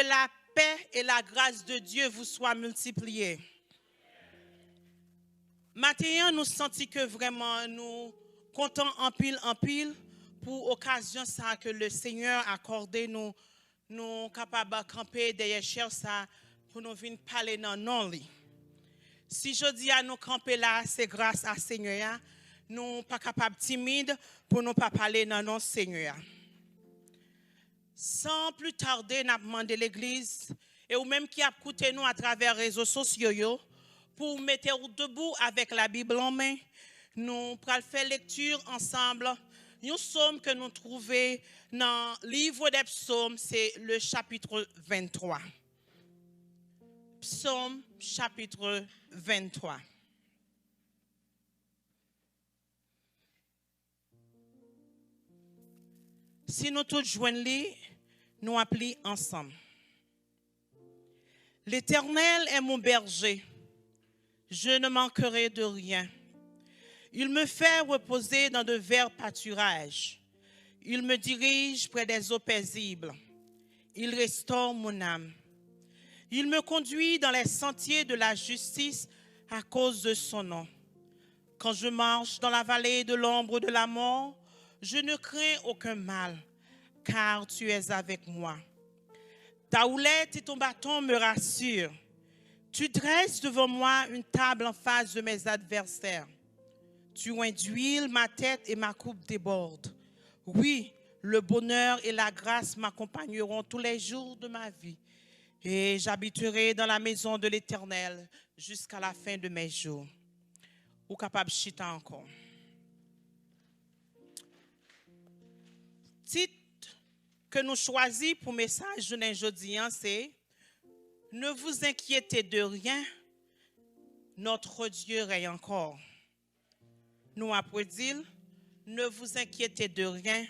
la paix et la grâce de Dieu vous soient multipliées. Maintenant, nous sentons que vraiment nous comptons en pile pour l'occasion ça que le Seigneur a accordé nous capables de camper derrière cher ça pour nous venir parler dans non li. Si je dis à nous camper là, c'est grâce à Seigneur. Nous pas capables timides pour nous pas parler dans non Seigneur. Sans plus tarder, nous demandé l'église et ou même qui a écouté nous à travers les réseaux sociaux pour mettre debout avec la Bible en main. Nous allons faire lecture ensemble. Un psaume que nous trouvons dans le livre des psaumes, c'est le chapitre 23. Psaume chapitre 23. Si nous tous joignons, nous appelons ensemble. L'Éternel est mon berger. Je ne manquerai de rien. Il me fait reposer dans de verts pâturages. Il me dirige près des eaux paisibles. Il restaure mon âme. Il me conduit dans les sentiers de la justice à cause de son nom. Quand je marche dans la vallée de l'ombre de la mort, je ne crains aucun mal, car tu es avec moi. Ta houlette et ton bâton me rassurent. Tu dresses devant moi une table en face de mes adversaires. Tu induis ma tête et ma coupe déborde. Oui, le bonheur et la grâce m'accompagneront tous les jours de ma vie. Et j'habiterai dans la maison de l'Éternel jusqu'à la fin de mes jours. Ou capable de chita encore. Titre que nous choisissons pour message aujourd'hui, c'est « Ne vous inquiétez de rien, notre Dieu règne encore ». Nous après dire, ne vous inquiétez de rien,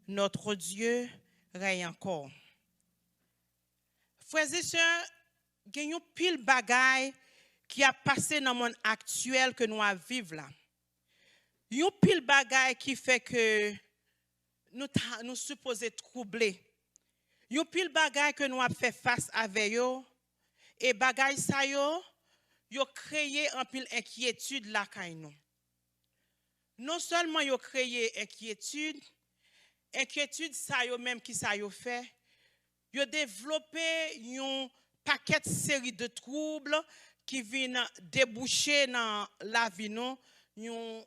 notre Dieu règne encore. Frères et sœurs, il y a une pile bagaille qui a passé dans le monde actuel que nous vivons là. Il y a une pile bagaille qui fait que nous supposons troubler. Il y a une pile bagaille que nous avons fait face avec eux. Et bagaille ça yo créé un pile inquiétude là kay nous. Non seulement yo créé inquiétude ça yo même qui ça yo fait, yo développé une paquet de série de troubles qui viennent déboucher dans la vie nous, une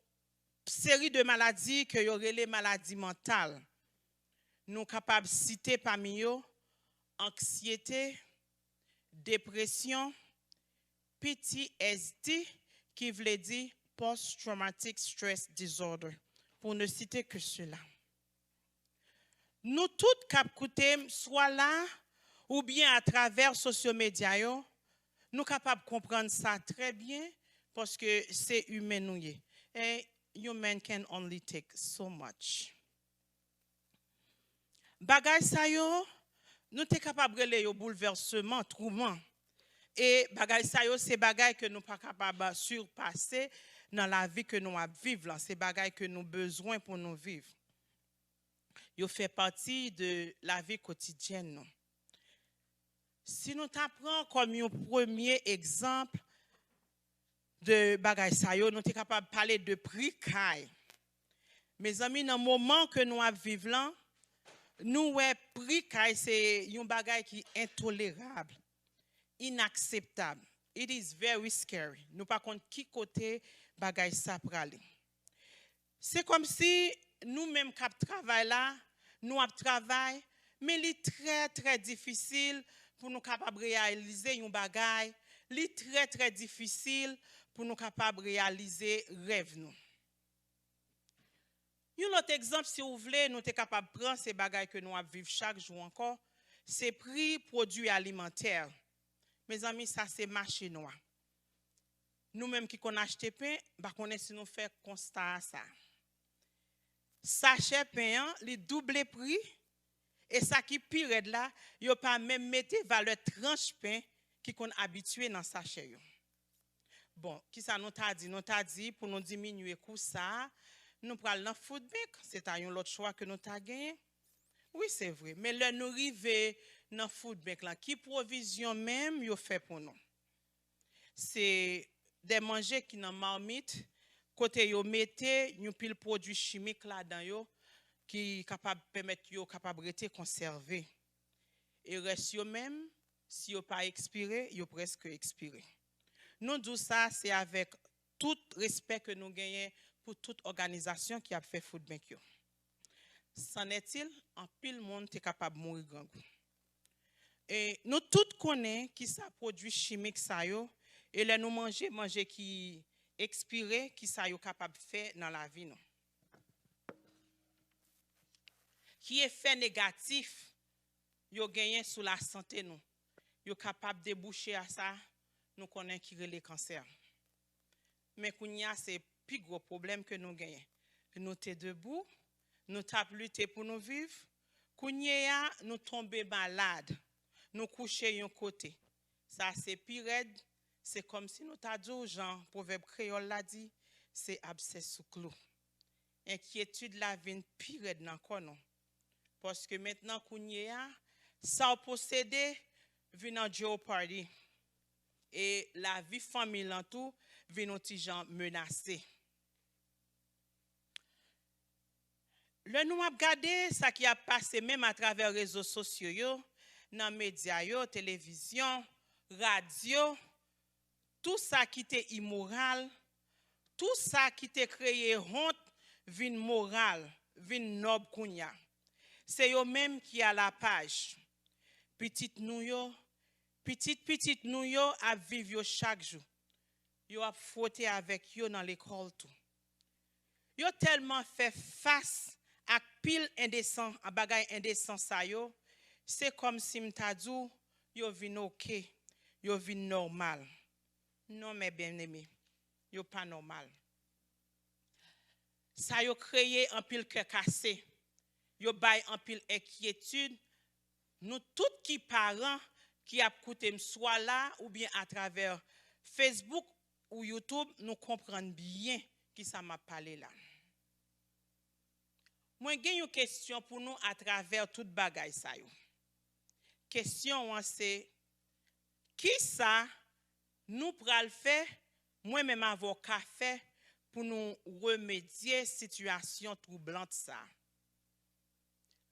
série de maladies que yo relé maladies mentales. Nous capables de citer parmi eux anxiété, dépression, PTSD qui veut dire Post-Traumatic Stress Disorder, pour ne citer que cela. Nous toutes cap écouter soit là ou bien à travers social media nous capables de comprendre ça très bien parce que c'est humain nous y. Et human can only take so much. Bagay sa yo, nous sommes capables de relayer au bouleversement, troublement. Et bagay sa yo, c'est bagay que nous pas capables de surpasser dans la vie que nous vivons. C'est bagay que nous avons besoin pour nous vivre. Yo fait partie de la vie quotidienne. Non? Si nous t'apprenons comme un premier exemple de bagay sa yo, nous sommes capables de parler de prix caille. Mes amis, dans le moment que nous vivons là, nous ouais prix caille c'est un bagay qui est intolérable, inacceptable. It is very scary. Nous pas contre qui côté bagay ça praler. C'est comme si nous-mêmes qui travaillons là, nous travaillons, mais il est très très difficile pour nous capables de réaliser un bagay. Il est très très difficile pour nous capables de réaliser rêve nous. Un autre exemple, si vous voulez, nous sommes capables de prendre ces bagages que nous vivons chaque jour encore, c'est prix produits alimentaires. Mes amis, ça c'est marché noir. Nous-mêmes qui connaissons acheté pain, on si nous faisons constat à ça. Sachet pain, les double prix, et ça qui pire de là, il n'y a pas même mettre valeur tranche pain qui sont habitués dans sachet. Bon, qui ça nous t'a dit? Nous t'a dit pour nous diminuer coût ça. Nous prenons dans food bank, c'est un autre choix que nous avons gagné. Oui, c'est vrai. Mais là, nous arrivons dans food bank là, qui provision même yo fait pour nous. C'est des manger qui dans marmite, côté yo mettez une pile produits chimiques là-dedans yo qui capable permettre yo capable rester conservé. Et reste yo même si yo pas expiré, yo presque expiré. Nous disons ça c'est avec tout respect que nous gagnons pour toute organisation qui a fait food bank yo. C'en est-il, en pile monde est capable de mourir grand goût. Et nous tous connaissons qui ça produit chimique ça yo et là nous manger qui expiré qui ça yo capable de faire dans la vie nous. Qui effet négatif yo gagné sur la santé nous. Yo capable de déboucher à ça nous connaissons qui relève cancer. Mais kounya c'est plus gros problème que nous gagnons. Nous t'es debout, nous tap lutter pour nous vivre. Kounya nous tomber malade, nous coucher yon côté. Ça c'est pire, c'est comme si nous t'a dit Jean, proverbe créole l'a dit, c'est abcès sous clou. Inquiétude la vie pire dans quoi non. Parce que maintenant kounya ça posséder vient en jeopardy. Et la vie familiale en tout vient aux gens menacés. Le nous a regardé ça qui a passé même à travers les réseaux sociaux, dans les médias, télévision, radio, tout ça qui était immoral, tout ça qui était créé honte, vin moral, vin noble kounya. C'est eux même qui a la page. Petite nous yo, petite nous yo a vivre chaque jour. Yo a frotter avec yo dans l'école tout. Yo tellement fait face à pile indécent, à bagay indécent ça yo, c'est comme si m'ta dou yo vin OK, yo vin normal. Non mes bien-aimés, yo pas normal. Ça yo créé un pile cœur cassé. Yo bay un pile inquiétude. Nous tous qui parents qui a écouté soit là ou bien à travers Facebook ou YouTube, nous comprenons bien qui ça m'a parlé là. Moi j'ai une question pour nous à travers toute bagaille ça yo. Question c'est qui ça nous pral faire moi même avocat fait pour nous remédier situation troublante ça.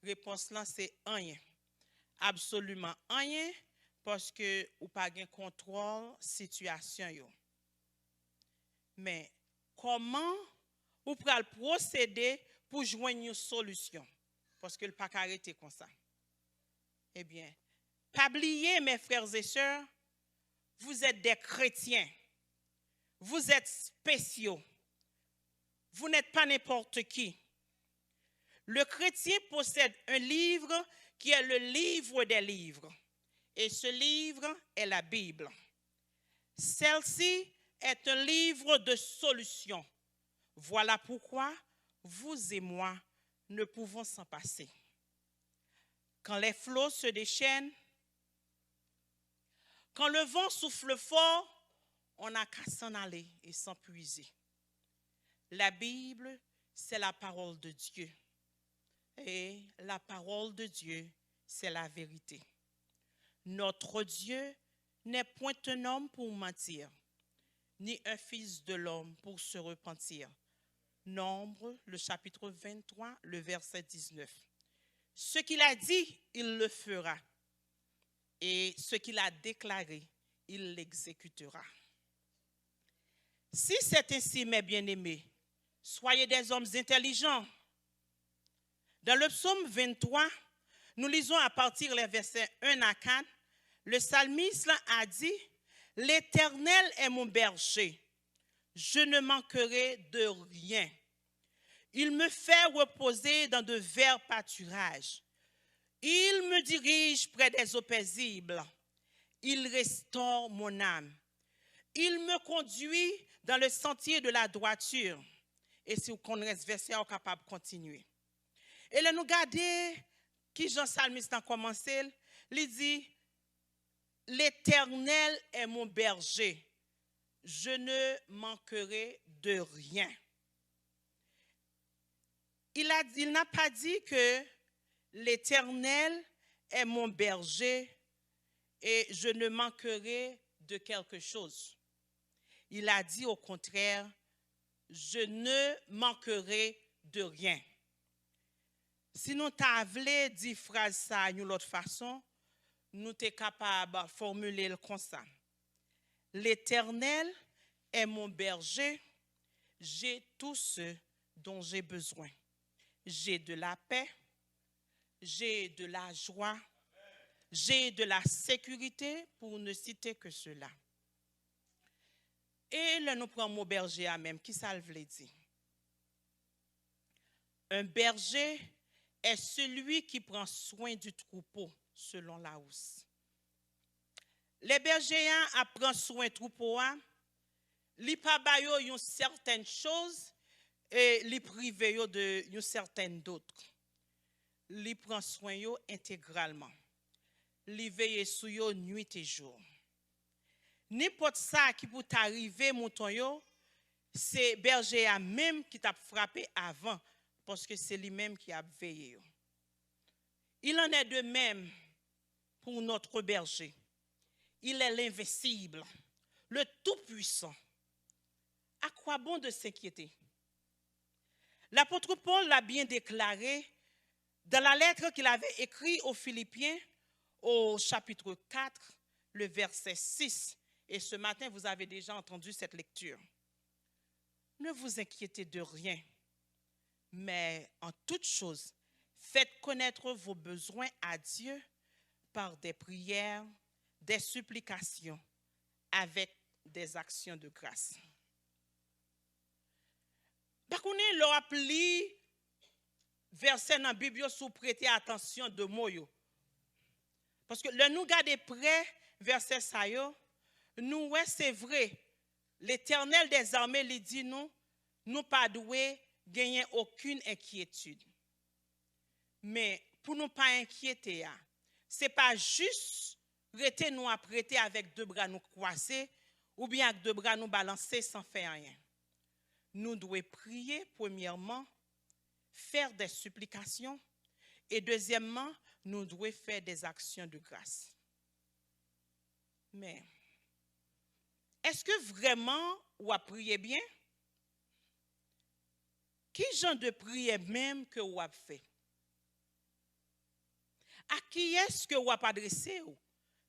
Réponse là c'est rien. Absolument rien parce que ou pas gain contrôle situation yo. Mais comment ou pral procéder pour joindre une solution parce que le pas arrêter comme ça. Eh bien, pas oublier mes frères et sœurs, vous êtes des chrétiens. Vous êtes spéciaux. Vous n'êtes pas n'importe qui. Le chrétien possède un livre qui est le livre des livres. Et ce livre est la Bible. Celle-ci est un livre de solutions. Voilà pourquoi vous et moi ne pouvons s'en passer. Quand les flots se déchaînent, quand le vent souffle fort, on n'a qu'à s'en aller et s'empuiser. La Bible, c'est la parole de Dieu. Et la parole de Dieu, c'est la vérité. Notre Dieu n'est point un homme pour mentir, ni un fils de l'homme pour se repentir. Nombre, le chapitre 23, le verset 19. Ce qu'il a dit, il le fera. Et ce qu'il a déclaré, il l'exécutera. Si c'est ainsi, mes bien-aimés, soyez des hommes intelligents. Dans le psaume 23, nous lisons à partir des versets 1 à 4, le psalmiste a dit, « L'Éternel est mon berger, je ne manquerai de rien. Il me fait reposer dans de verts pâturages. Il me dirige près des eaux paisibles. Il restaure mon âme. Il me conduit dans le sentier de la droiture. » Et si vous connaissez ce verset, vous êtes capable de continuer. Et là, nous regardons qui Jean Psalmiste a commencé. Il dit, « L'Éternel est mon berger. Je ne manquerai de rien. » Il n'a pas dit que l'Éternel est mon berger et je ne manquerai de quelque chose. Il a dit au contraire, je ne manquerai de rien. Si nous t'avons dit phrase ça d'une autre façon, nous sommes capables de formuler comme ça. L'Éternel est mon berger, j'ai tout ce dont j'ai besoin. J'ai de la paix, j'ai de la joie, j'ai de la sécurité, pour ne citer que cela. Et là, nous prenons mon berger à même, qui ça veut dire? Un berger est celui qui prend soin du troupeau, selon la housse. Les bergers prennent soin du troupeau, ils ne ont certaines choses et ils privent de certaines d'autres. Ils prennent soin intégralement. Ils veillent sur eux nuit et jour. N'importe ça qui peut t'arriver, mouton, c'est berger même qui t'a frappé avant, parce que c'est lui-même qui a veillé. Il en est de même pour notre berger. Il est l'invincible, le tout-puissant. À quoi bon de s'inquiéter? L'apôtre Paul l'a bien déclaré dans la lettre qu'il avait écrite aux Philippiens, au chapitre 4, le verset 6. Et ce matin, vous avez déjà entendu cette lecture. Ne vous inquiétez de rien, mais en toute chose, faites connaître vos besoins à Dieu par des prières, des supplications, avec des actions de grâce. Par contre, leur appli verset dans la Bible sous prêter attention de mots. Parce que le nous garder près verset ça yo, nous ouais c'est vrai. L'Éternel des armées lui dit nous pas doué gagner aucune inquiétude. Mais pour nous pas inquiéter, c'est pas juste rester nous apprêter avec deux bras nous croisés ou bien avec deux bras nous balancer sans faire rien. Nous devons prier premièrement, faire des supplications et deuxièmement, nous devons faire des actions de grâce. Mais est-ce que vraiment vous priez bien? Qui genre de prière même que vous avez fait? À qui est-ce que vous avez adressé dans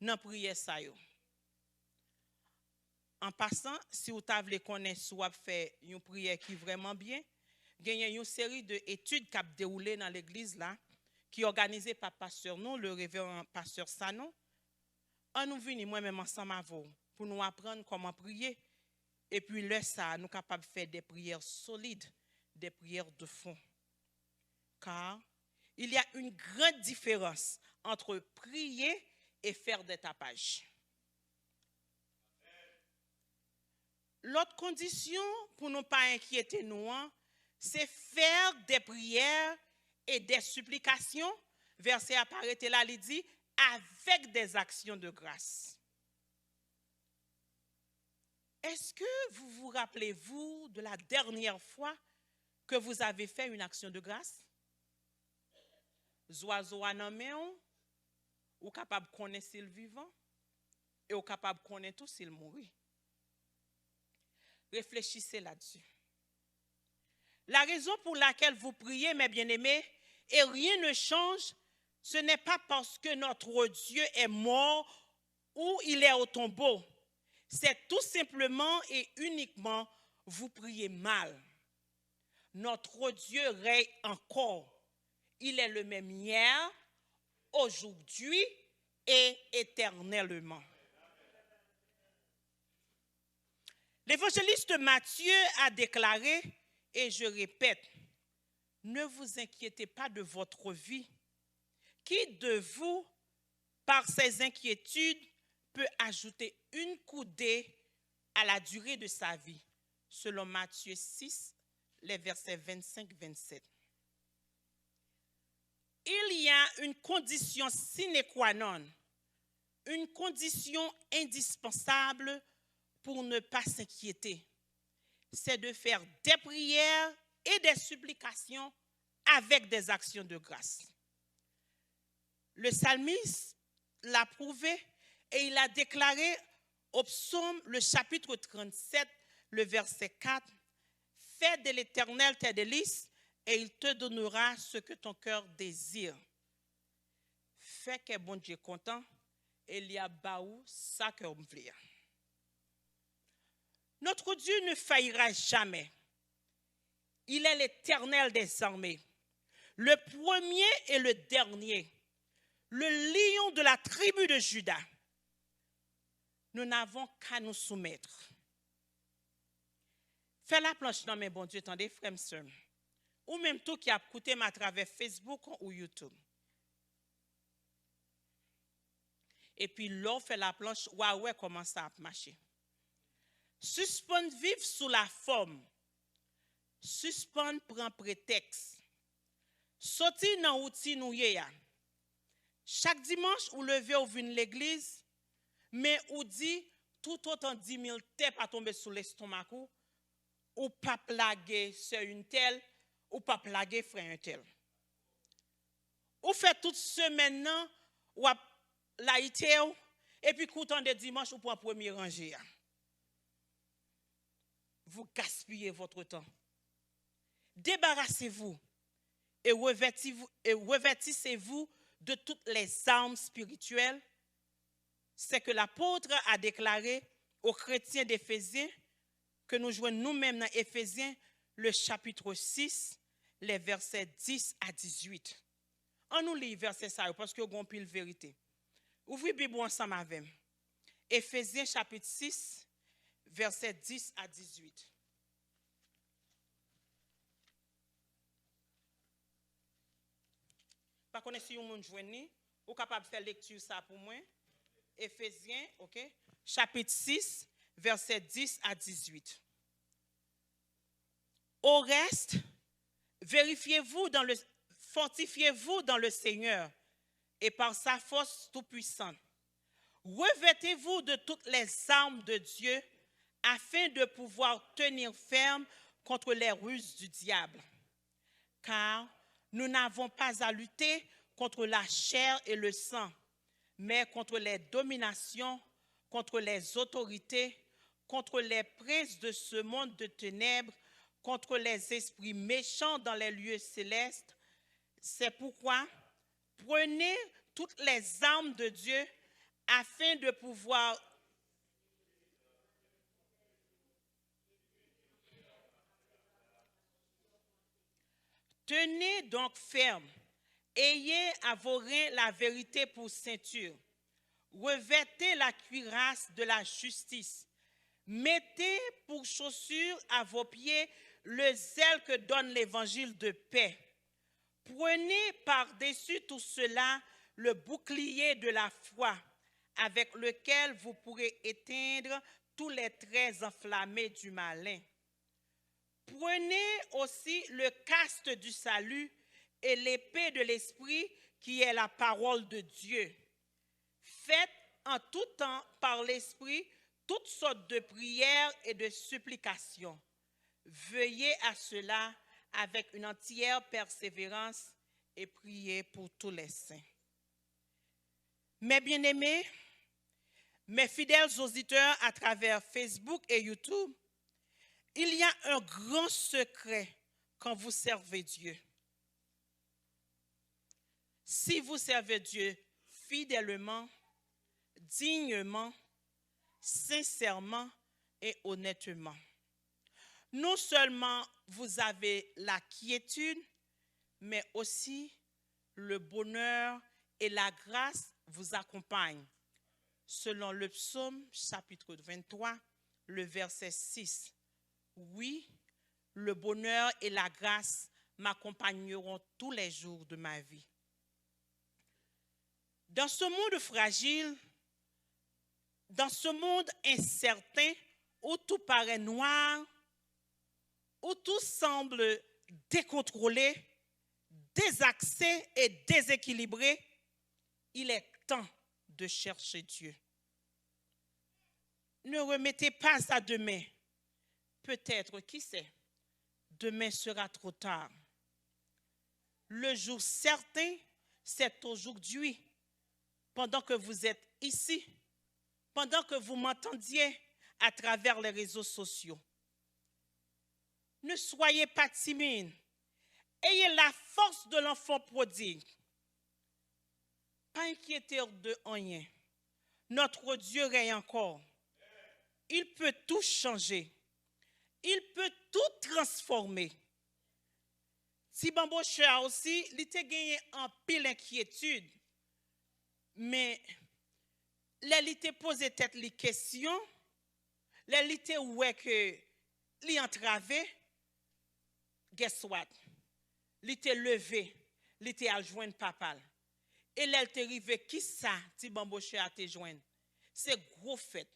la prière ça yo? En passant, si vous voulez connaître si vous avez fait une prière qui est vraiment bien, il y a une série d'études qui a déroulé dans l'église là, qui est organisée par pasteur nous, le révérend pasteur Sano. On nous vient moi-même ensemble avec vous pour nous apprendre comment prier. Et puis là, ça, nous sommes capables de faire des prières solides, des prières de fond. Car il y a une grande différence entre prier et faire des tapages. L'autre condition pour ne pas inquiéter nous, c'est faire des prières et des supplications. Verset apparaît là, il dit, avec des actions de grâce. Est-ce que vous vous rappelez-vous de la dernière fois que vous avez fait une action de grâce? Zoazo anamé ou capable de connaître s'il vivant et ou capable de connaître tout s'il mourit. Réfléchissez là-dessus. La raison pour laquelle vous priez, mes bien-aimés, et rien ne change, ce n'est pas parce que notre Dieu est mort ou il est au tombeau. C'est tout simplement et uniquement vous priez mal. Notre Dieu règne encore. Il est le même hier, aujourd'hui et éternellement. L'évangéliste Matthieu a déclaré, et je répète, ne vous inquiétez pas de votre vie. Qui de vous, par ses inquiétudes, peut ajouter une coudée à la durée de sa vie, selon Matthieu 6, les versets 25-27. Il y a une condition sine qua non, une condition indispensable pour ne pas s'inquiéter. C'est de faire des prières et des supplications avec des actions de grâce. Le psalmiste l'a prouvé et il a déclaré au psaume, le chapitre 37, le verset 4, « Fais de l'Éternel tes délices et il te donnera ce que ton cœur désire. » Fais que bon Dieu content et il y a baou ça que on veut. Notre Dieu ne faillira jamais. Il est l'Éternel des armées, le premier et le dernier, le lion de la tribu de Juda. Nous n'avons qu'à nous soumettre. Fais la planche dans mes bons Dieu, attendez, frères et sœurs. Ou même tout qui a écouté à travers Facebook ou YouTube. Et puis l'on fait la planche, ouais, comment ça a marché. Suspendre vivre sous la forme. Suspendre prend prétexte. Sortir dans l'outil nous ya. Chaque dimanche, ou lever ou venir l'église, mais ou dit tout autant 10 000 têtes à tomber sous l'estomac ou pas plaguer sur une telle ou pas plaguer frère un tel. Ou fait toute semaine ou laïté et puis coutant de dimanche ou pour un premier rangé. Vous gaspillez votre temps. Débarrassez-vous et revêtissez-vous de toutes les armes spirituelles. C'est que l'apôtre a déclaré aux chrétiens d'Éphésiens, que nous jouons nous-mêmes dans Éphésiens, le chapitre 6, les versets 10 à 18. On nous lit verset ça parce que vous avez pile vérité. Ouvrez Bible ensemble avec moi. Éphésiens chapitre 6, versets 10 à 18. Pas connaître si vous joignez ou capable de faire lecture ça pour moi. Éphésiens, OK? Chapitre 6, versets 10 à 18. Au reste, fortifiez-vous dans le Seigneur et par sa force tout-puissante. Revêtez-vous de toutes les armes de Dieu afin de pouvoir tenir ferme contre les ruses du diable. Car nous n'avons pas à lutter contre la chair et le sang, mais contre les dominations, contre les autorités, contre les princes de ce monde de ténèbres, contre les esprits méchants dans les lieux célestes. C'est pourquoi prenez toutes les armes de Dieu afin de pouvoir tenez donc ferme. Ayez à vos reins la vérité pour ceinture. Revêtez la cuirasse de la justice. Mettez pour chaussure à vos pieds le zèle que donne l'évangile de paix. Prenez par-dessus tout cela le bouclier de la foi, avec lequel vous pourrez éteindre tous les traits enflammés du malin. Prenez aussi le casque du salut et l'épée de l'esprit qui est la parole de Dieu. Faites en tout temps par l'esprit toutes sortes de prières et de supplications. Veuillez à cela avec une entière persévérance et priez pour tous les saints. Mes bien-aimés, mes fidèles auditeurs à travers Facebook et YouTube, il y a un grand secret quand vous servez Dieu. Si vous servez Dieu fidèlement, dignement, sincèrement et honnêtement, non seulement vous avez la quiétude, mais aussi le bonheur et la grâce vous accompagnent. Selon le psaume chapitre 23, le verset 6. Oui, le bonheur et la grâce m'accompagneront tous les jours de ma vie. Dans ce monde fragile, dans ce monde incertain, où tout paraît noir, où tout semble décontrôlé, désaxé et déséquilibré, il est temps de chercher Dieu. Ne remettez pas à demain. Peut-être, qui sait, demain sera trop tard. Le jour certain, c'est aujourd'hui, pendant que vous êtes ici, pendant que vous m'entendiez à travers les réseaux sociaux. Ne soyez pas timide. Ayez la force de l'enfant prodigue. Pas inquiéter de rien. Notre Dieu règne encore. Il peut tout changer. Il peut tout transformer. Si Bamboche a aussi, il était gagné en pile inquiétude. Mais là, il était posé tête les questions. Là, il était ouais que il entravé. Guess what? Il était levé. Il était à joindre papa. Et là, il était arrivé, qui ça, si Bamboche a te joindre? C'est gros fête.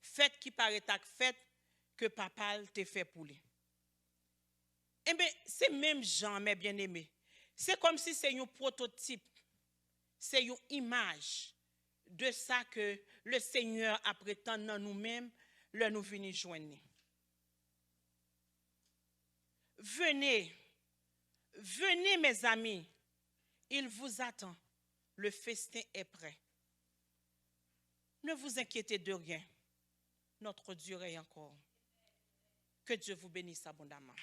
Fête qui paraît à fête que papa te fait pour lui. Eh bien, c'est même Jean, mes bien-aimés. C'est comme si c'est un prototype, c'est une image de ça que le Seigneur a prétendu dans nous-mêmes, là nous venons joindre. Venez, venez mes amis, il vous attend, le festin est prêt. Ne vous inquiétez de rien, notre Dieu est encore. Que Dieu vous bénisse abondamment.